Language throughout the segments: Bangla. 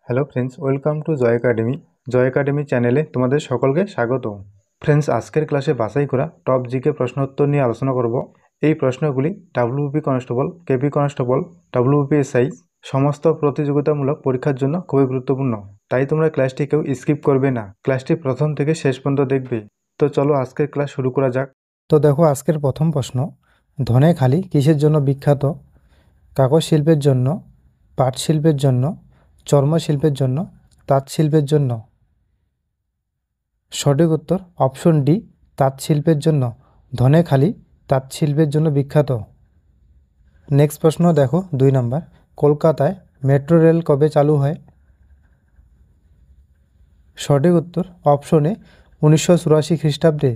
Hello friends, welcome to Joy Academy চ্যানেলে তোমাদের সকলকে স্বাগত। ফ্রেন্ডস, আজকের ক্লাসে বাছাই করা টপ জিকে প্রশ্নোত্তর নিয়ে আলোচনা করব। এই প্রশ্নগুলি WP constable, KP constable, WP SI সমস্ত প্রতিযোগিতামূলক পরীক্ষার জন্য খুবই গুরুত্বপূর্ণ। তাই তোমরা ক্লাসটি কেউ স্কিপ করবে না, ক্লাসটি প্রথম থেকে শেষ পর্যন্ত দেখবে। তো চলো আজকের ক্লাস শুরু করা যাক। তো দেখো, আজকের প্রথম প্রশ্ন, ধনেখালি কিসের জন্য বিখ্যাত? কাগজ শিল্পের জন্য, পাট শিল্পের জন্য, চর্মশিল্পের জন্য, তাঁত শিল্পের জন্য? সঠিক উত্তর অপশন ডি, তাঁত শিল্পের জন্য। ধনেখালি তাঁত শিল্পের জন্য বিখ্যাত। নেক্সট প্রশ্ন দেখো, 2 নম্বর, কলকাতায় মেট্রো রেল কবে চালু হয়? সঠিক উত্তর অপশন এ 1984 খ্রিস্টাব্দে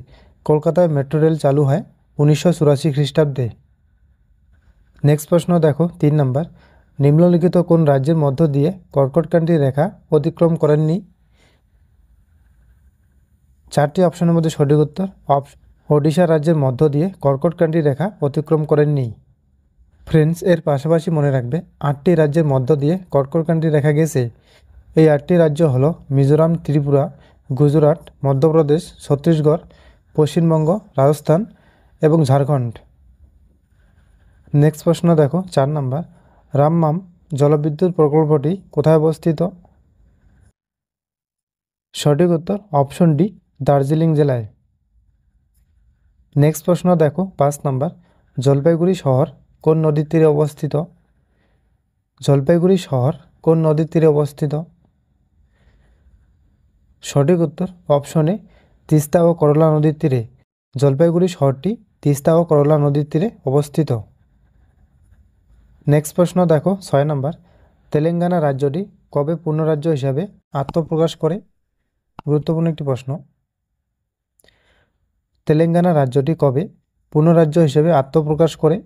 কলকাতায় মেট্রো রেল চালু হয় 1984 খ্রিস্টাব্দে। নেক্সট প্রশ্ন দেখো, 3 নম্বর, নিম্নলিখিত কোন রাজ্যের মধ্য দিয়ে কর্কটক্রান্তি রেখা অতিক্রম করেননি? 4টি অপশনের মধ্যে সঠিক উত্তর ওডিশা রাজ্যের মধ্য দিয়ে কর্কটক্রান্তি রেখা অতিক্রম করেননি। ফ্রেন্ডস, এর পাশাপাশি মনে রাখবে 8টি রাজ্যের মধ্য দিয়ে কর্কটক্রান্তি রেখা গেছে। এই 8টি রাজ্য হলো মিজোরাম, ত্রিপুরা, গুজরাট, মধ্যপ্রদেশ, ছত্তিশগড়, পশ্চিমবঙ্গ, রাজস্থান এবং ঝাড়খণ্ড। নেক্সট প্রশ্ন দেখো, 4 নম্বর, রামমাম জলবিদ্যুৎ প্রকল্পটি কোথায় অবস্থিত? সঠিক উত্তর অপশন ডি, দার্জিলিং জেলায়। নেক্সট প্রশ্ন দেখো, 5 নম্বর, জলপাইগুড়ি শহর কোন নদীর তীরে অবস্থিত? জলপাইগুড়ি শহর কোন নদীর তীরে অবস্থিত? সঠিক উত্তর অপশন এ, তিস্তা ও করলা নদীর তীরে। জলপাইগুড়ি শহরটি তিস্তা ও করলা নদীর তীরে অবস্থিত। নেক্সট প্রশ্ন দেখো, 6 নম্বর, তেলেঙ্গানা রাজ্যটি কবে পূর্ণ রাজ্য হিসাবে আত্মপ্রকাশ করে? গুরুত্বপূর্ণ একটি প্রশ্ন। তেলেঙ্গানা রাজ্যটি কবে পূর্ণ রাজ্য হিসেবে আত্মপ্রকাশ করে?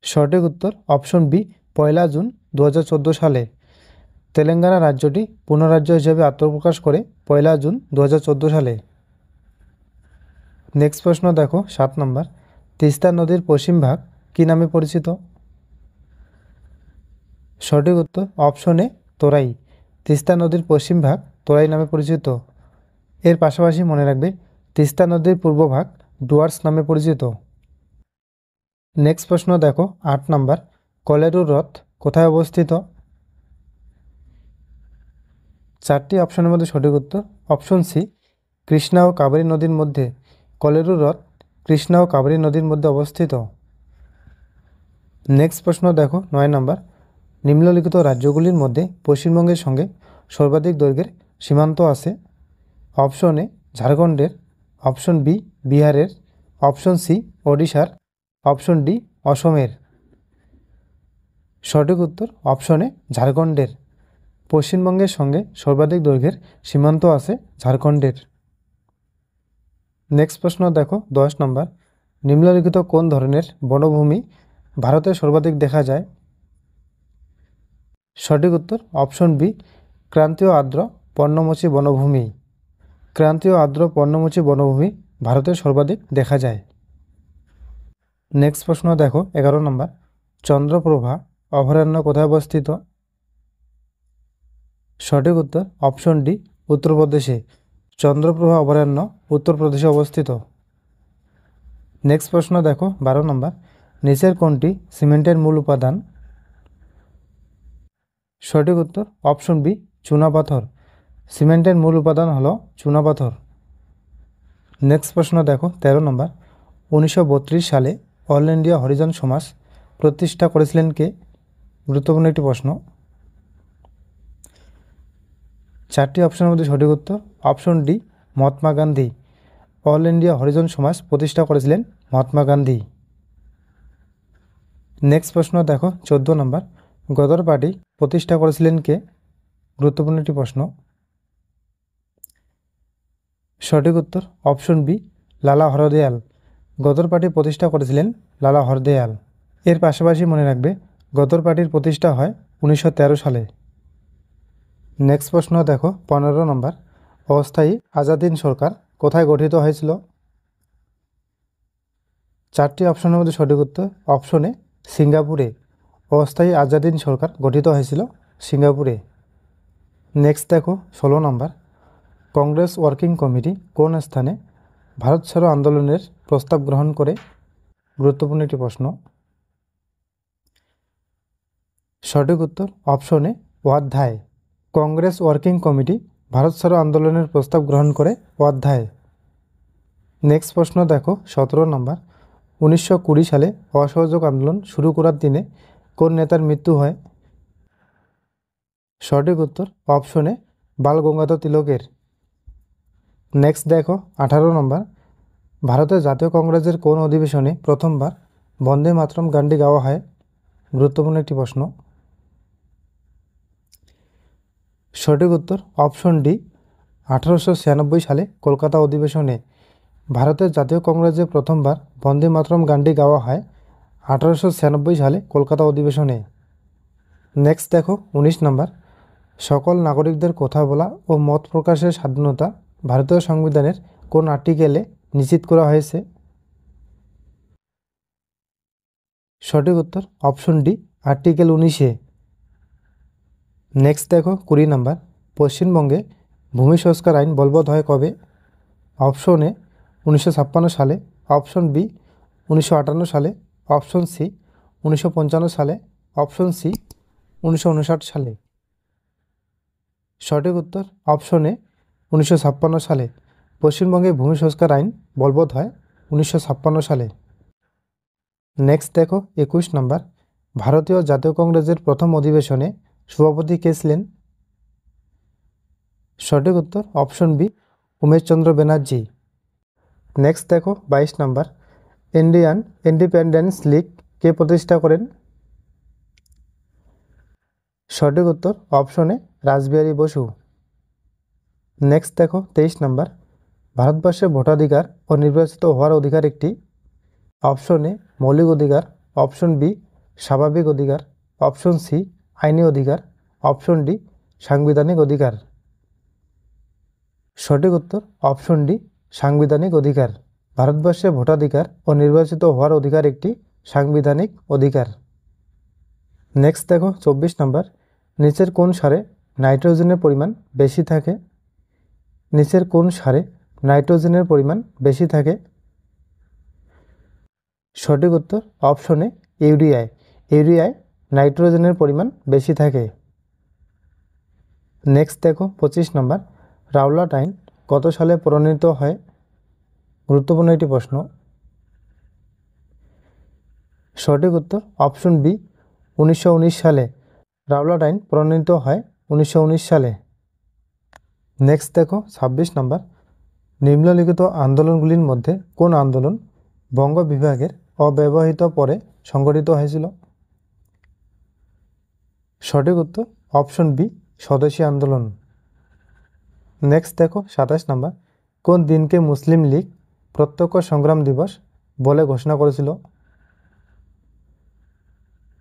সঠিক উত্তর অপশন বি, 1 জুন 2014 সালে তেলেঙ্গানা রাজ্যটি পূর্ণ রাজ্য হিসেবে আত্মপ্রকাশ করে 1 জুন 2014 সালে। নেক্সট প্রশ্ন দেখো, 7 নম্বর, তিস্তা নদীর পশ্চিম ভাগ কী নামে পরিচিত? সঠিক উত্তর অপশন এ, তোরাই। তিস্তা নদীর পশ্চিম ভাগ তোরাই নামে পরিচিত। এর পাশাপাশি মনে রাখবে তিস্তা নদীর পূর্ব ভাগ ডুয়ার্স নামে পরিচিত। নেক্সট প্রশ্ন দেখো, 8 নম্বর, কলেরুর হ্রদ কোথায় অবস্থিত? 4টি অপশনের মধ্যে সঠিক উত্তর অপশন সি, কৃষ্ণা ও কাবেরী নদীর মধ্যে। কলেরুর হ্রদ কৃষ্ণা ও কাবেরী নদীর মধ্যে অবস্থিত। নেক্সট প্রশ্ন দেখো, 9 নম্বর, নিম্নলিখিত রাজ্যগুলির মধ্যে পশ্চিমবঙ্গের সঙ্গে সর্বাধিক দৈর্ঘ্যের সীমান্ত আছে? অপশন এ ঝাড়খণ্ডের, অপশন বি বিহারের, অপশন সি ওড়িশার, অপশন ডি অসমের। সঠিক উত্তর অপশন এ ঝাড়খণ্ডের। পশ্চিমবঙ্গের সঙ্গে সর্বাধিক দৈর্ঘ্যের সীমান্ত আছে ঝাড়খণ্ডের। নেক্সট প্রশ্ন দেখো, 10 নম্বর, নিম্নলিখিত কোন ধরনের বনভূমি ভারতে সর্বাধিক দেখা যায়? সঠিক উত্তর অপশন বি, ক্রান্তীয় আর্দ্র পর্ণমোচী বনভূমি। ক্রান্তীয় আর্দ্র পর্ণমোচী বনভূমি ভারতে সর্বাধিক দেখা যায়। নেক্সট প্রশ্ন দেখো, 11 নম্বর, চন্দ্রপ্রভা অভয়ারণ্য কোথায় অবস্থিত? সঠিক উত্তর অপশন ডি, উত্তরপ্রদেশে। চন্দ্রপ্রভা অভয়ারণ্য উত্তরপ্রদেশে অবস্থিত। নেক্সট প্রশ্ন দেখো, 12 নম্বর, নিচের কোনটি সিমেন্টের মূল উপাদান? সঠিক উত্তর অপশন বি, চুনাপাথর। সিমেন্টের মূল উপাদান হলো চুনাপাথর। নেক্সট প্রশ্ন দেখো, 13 নম্বর, 1932 সালে অল ইন্ডিয়া হরিজন সমাজ প্রতিষ্ঠা করেছিলেন কে? গুরুত্বপূর্ণ একটি প্রশ্ন। 4টি অপশনের মধ্যে সঠিক উত্তর option D, Mahatma Gandhi. All India Harijan সমাজ প্রতিষ্ঠা করেছিলেন মহাত্মা গান্ধী। নেক্সট প্রশ্ন দেখো, 14 নম্বর, গদর পার্টি প্রতিষ্ঠা করেছিলেন কে? গুরুত্বপূর্ণ একটি প্রশ্ন। সঠিক উত্তর অপশন বি, লালা হরদয়াল। গদর পার্টি প্রতিষ্ঠা করেছিলেন লালা হরদয়াল। এর পাশাপাশি মনে রাখবে গদর পার্টির প্রতিষ্ঠা হয় 1913 সালে। নেক্সট প্রশ্ন দেখো, 15 নম্বর, অস্থায়ী আজাদিন সরকার কোথায় গঠিত হয়েছিল? 4টি অপশনের মধ্যে সঠিক উত্তর অপশন এ, সিঙ্গাপুরে। অস্থায়ী আজাদিন সরকার গঠিত হয়েছিল সিঙ্গাপুরে। নেক্সট দেখো 16 নম্বর, কংগ্রেস ওয়ার্কিং কমিটি কোন স্থানে ভারত ছাড়ো আন্দোলনের প্রস্তাব গ্রহণ করে? গুরুত্বপূর্ণ একটি প্রশ্ন। সঠিক উত্তর অপশন এ ওয়াধ্যায়। কংগ্রেস ওয়ার্কিং কমিটি ভারত ছাড়ো আন্দোলনের প্রস্তাব গ্রহণ করে ওয়াধ্যায়। নেক্সট প্রশ্ন দেখো 17 নম্বর, 1920 সালে অসহযোগ আন্দোলন শুরু করার দিনে কোন নেতার মৃত্যু হয়? সঠিক উত্তর অপশন এ বাল গঙ্গাধর তিলকের। নেক্সট দেখো 18 নম্বর, ভারতের জাতীয় কংগ্রেসের কোন অধিবেশনে প্রথমবার বন্দে মাতরম গানটি গাওয়া হয়? গুরুত্বপূর্ণ একটি প্রশ্ন। সঠিক উত্তর অপশন ডি 1896 সালে কলকাতা অধিবেশনে ভারতের জাতীয় কংগ্রেসে প্রথমবার বন্দে মাতরম গানটি গাওয়া হয় 1896 সালে কলকাতা অধিবেশনে। নেক্সট দেখো 19 নম্বর, সকল নাগরিকদের কথা বলা ও মত প্রকাশের স্বাধীনতা ভারতীয় সংবিধানের কোন আর্টিকেলে নিশ্চিত করা হয়েছে? সঠিক উত্তর অপশন ডি আর্টিকেল 19-এ। নেক্সট দেখো 20 নম্বর, পশ্চিমবঙ্গে ভূমি সংস্কার আইন বলবৎ হয় কবে? অপশন এ 1956 সালে, অপশন বি 1958 সালে, অপশন সি 1955 সালে, অপশন সি 1959 সালে। সঠিক উত্তর অপশন এ 1956 সালে। পশ্চিমবঙ্গে ভূমি সংস্কার আইন বলবৎ হয় 1956 সালে। নেক্সট দেখো 21 নম্বর, ভারতীয় জাতীয় কংগ্রেসের প্রথম অধিবেশনে সভাপতি কে ছিলেন? সঠিক উত্তর option B Umeshchandra Banerjee. Next দেখো 22 নম্বর, ইন্ডিয়ান ইন্ডিপেন্ডেন্স লীগ কে প্রতিষ্ঠা করেন? সঠিক উত্তর option A Rashbehari Bose. Next দেখো 23 নম্বর, ভারতবর্ষে ভোটাধিকার ও নির্বাচিত হওয়ার অধিকার একটি? অপশন এ মৌলিক অধিকার, অপশন বি স্বাভাবিক অধিকার, অপশন সি আইনি অধিকার, অপশন ডি সাংবিধানিক অধিকার। সঠিক উত্তর অপশন ডি সাংবিধানিক অধিকার। ভারতবর্ষে ভোটাধিকার ও নির্বাচিত হওয়ার অধিকার একটি সাংবিধানিক অধিকার। নেক্সট দেখো 24 নম্বর, নিচের কোন সারে নাইট্রোজেনের পরিমাণ বেশি থাকে? নিচের কোন সারে নাইট্রোজেনের পরিমাণ বেশি থাকে? সঠিক উত্তর অপশন এ ইউরিয়ায়। ইউরিয়ায় নাইট্রোজেনের পরিমাণ বেশি থাকে। নেক্সট দেখো 25 নম্বর, রাওলাট আইন কত সালে প্রণীত হয়? গুরুত্বপূর্ণ একটি প্রশ্ন। সঠিক উত্তর অপশন বি 1919 সালে রাওলাট আইন প্রণীত হয় 1919 সালে। নেক্সট দেখো 26 নম্বর, নিম্নলিখিত আন্দোলনগুলির মধ্যে কোন আন্দোলন বঙ্গ বিভাগের অব্যবহৃত পরে সংগঠিত হয়েছিল? সঠিক উত্তর অপশন বি স্বদেশী আন্দোলন। নেক্সট দেখো 27 নম্বর, কোন দিনকে মুসলিম লীগ প্রত্যক্ষ সংগ্রাম দিবস বলে ঘোষণা করেছিল?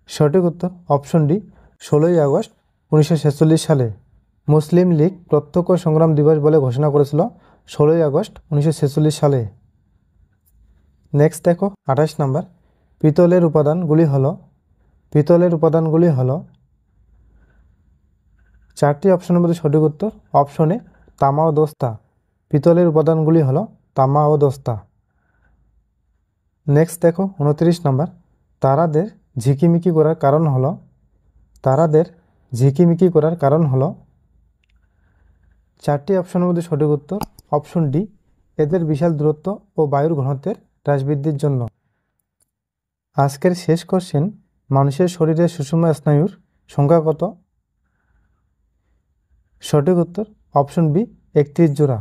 সঠিক উত্তর অপশন ডি 16ই আগস্ট 1946 সালে মুসলিম লীগ প্রত্যক্ষ সংগ্রাম দিবস বলে ঘোষণা করেছিল 16ই আগস্ট 1946 সালে। নেক্সট দেখো 28 নম্বর, পিতলের উপাদানগুলি হলো চারটি অপশনের মধ্যে সঠিক উত্তর অপশন এ তামা ও দস্তা। পিতলের উপাদানগুলি হলো তামা ও দস্তা। নেক্সট দেখো 29 নম্বর, তারাদের ঝিকিমিকি করার কারণ হলো চারটি অপশনের মধ্যে সঠিক উত্তর অপশন ডি এদের বিশাল দূরত্ব ও বায়ুর ঘনত্বের হ্রাস বৃদ্ধির জন্য। আজকের শেষ কোশ্চেন, মানুষের শরীরে সুষম স্নায়ুর সংখ্যা কত? সঠিক উত্তর অপশন বি 31 জোড়া।